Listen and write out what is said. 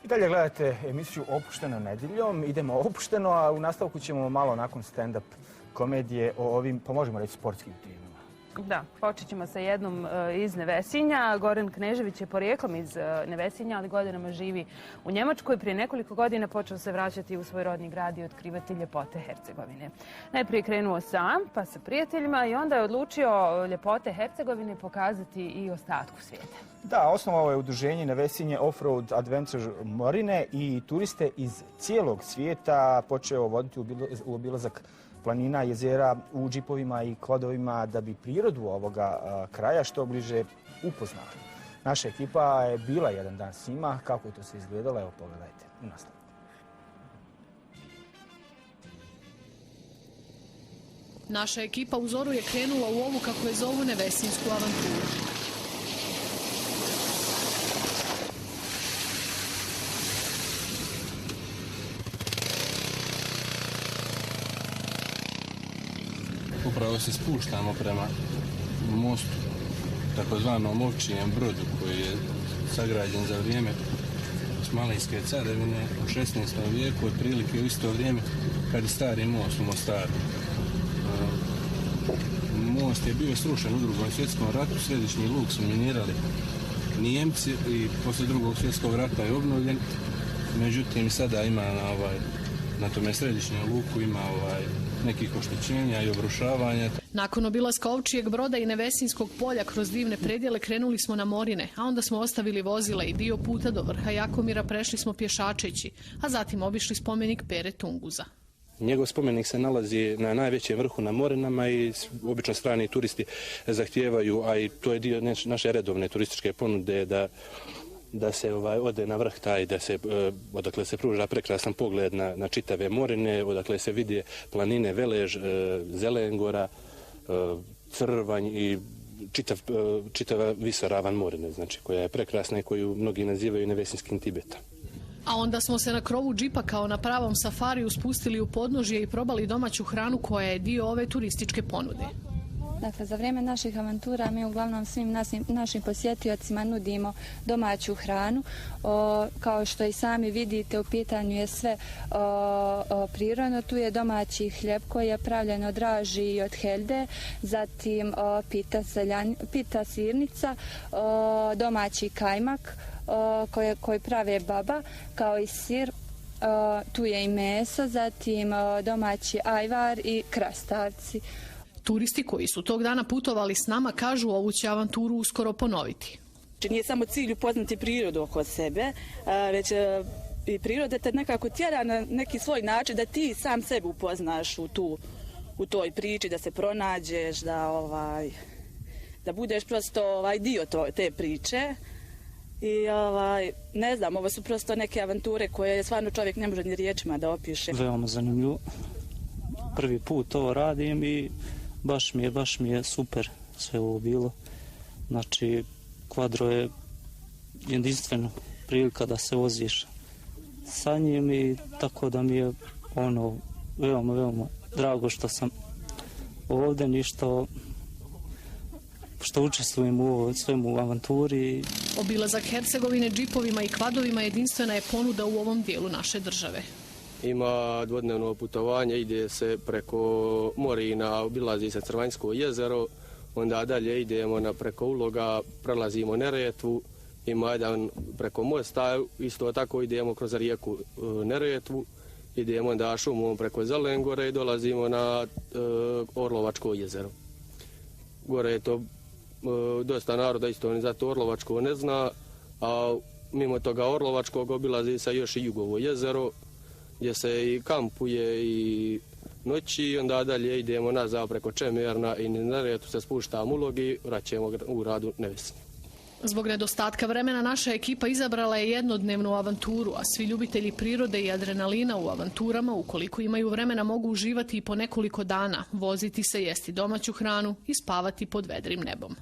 I dalje gledate emisiju Opušteno nedjeljom. Idemo opušteno, a u nastavku ćemo malo nakon stand-up komedije o ovim, pa možemo reći, sportskim timima. Da, počet ćemo sa jednom iz Nevesinja. Goran Knežević je porijeklom iz Nevesinja, ali godinama živi u Njemačkoj. Prije nekoliko godina počeo se vraćati u svoj rodni grad i otkrivati ljepote Hercegovine. Najprije krenuo sam, pa sa prijateljima i onda je odlučio ljepote Hercegovine pokazati i ostatku svijeta. Da, osnovao je udruženje Nevesinje Offroad Adventure Morine i turiste iz cijelog svijeta počeo voditi u obilazak planina, jezera u džipovima i kvadovima da bi prirodu ovoga kraja što bliže upoznali. Naša ekipa je bila jedan dan s njima. Kako je to se izgledalo? Evo, pogledajte u nastavku. Naša ekipa u zoru je krenula u ovu, kako je zovu, nevesinsku avanturu. Upravo se spuštamo prema mostu, takozvanom Ovčijem brodu, koji je sagrađen za vrijeme Osmanlijske carevine u 16. vijeku, otprilike u isto vrijeme kad je stari most u Mostaru. Most je bio srušen u Drugom svjetskom ratu, središnji luk su minirali Nijemci i poslije Drugog svjetskog rata je obnovljen. Međutim, sada ima na tome središnjem luku ima nekih oštećenja i obrušavanja. Nakon obilaska Ovčijeg broda i Nevesinskog polja kroz divne predjele krenuli smo na Morine, a onda smo ostavili vozila i dio puta do vrha Jakomira prešli smo pješačeći, a zatim obišli spomenik Pere Tunguza. Njegov spomenik se nalazi na najvećem vrhu na Morinama i obično strani turisti zahtijevaju, a i to je dio naše redovne turističke ponude, da se ode na vrh taj, odakle se pruža prekrasan pogled na čitave Morine, odakle se vidi planine Velež, Zelengora, Crvanj i čitava visoravan Morine, znači koja je prekrasna i koju mnogi nazivaju Nevesinskim Tibetom. A onda smo se na krovu džipa kao na pravom safariju spustili u podnožje i probali domaću hranu koja je dio ove turističke ponude. Dakle, za vrijeme naših avantura mi uglavnom svim našim posjetiocima nudimo domaću hranu. Kao što i sami vidite, u pitanju je sve prirodno. Tu je domaći hljeb koji je pravljen od raži i od helde, zatim pita sirnica, domaći kajmak koji prave baba, kao i sir. Tu je i meso, zatim domaći ajvar i krastavci. Turisti koji su tog dana putovali s nama kažu ovu će avanturu uskoro ponoviti. Nije samo cilj upoznati prirodu oko sebe, već i priroda te nekako tjera na neki svoj način da ti sam sebe upoznaš u toj priči, da se pronađeš, da budeš prosto dio te priče. I ne znam, ovo su prosto neke avanture koje stvarno čovjek ne može ni riječima da opiše. Veoma zanimljivo. Prvi put ovo radim i baš mi je super sve ovo bilo. Znači, kvadro je jedinstvena prilika da se voziš sa njim i tako da mi je veoma drago što sam ovdje i što učestvujem u svemu avanturi. Obilazak Hercegovine džipovima i kvadovima jedinstvena je ponuda u ovom dijelu naše države. Ima dvodnevno putovanje, ide se preko Morina, obilazi se Crvanjsko jezero, onda dalje idemo preko Uloga, prelazimo Neretvu, ima jedan preko mosta, isto tako idemo kroz rijeku Neretvu, idemo onda šumom preko Zelengore i dolazimo na Orlovačko jezero. Gore je to dosta naroda isto ni za to Orlovačko ne zna, a mimo toga Orlovačkog obilazi se još i Jugovo jezero, gdje se i kampuje i noći, onda dalje idemo nazad preko Čemerna i na Neretvu se spuštamo Ulog i vraćamo u gradu Nevesinje. Zbog nedostatka vremena naša ekipa izabrala je jednodnevnu avanturu, a svi ljubitelji prirode i adrenalina u avanturama, ukoliko imaju vremena, mogu uživati i po nekoliko dana, voziti se, jesti domaću hranu i spavati pod vedrim nebom.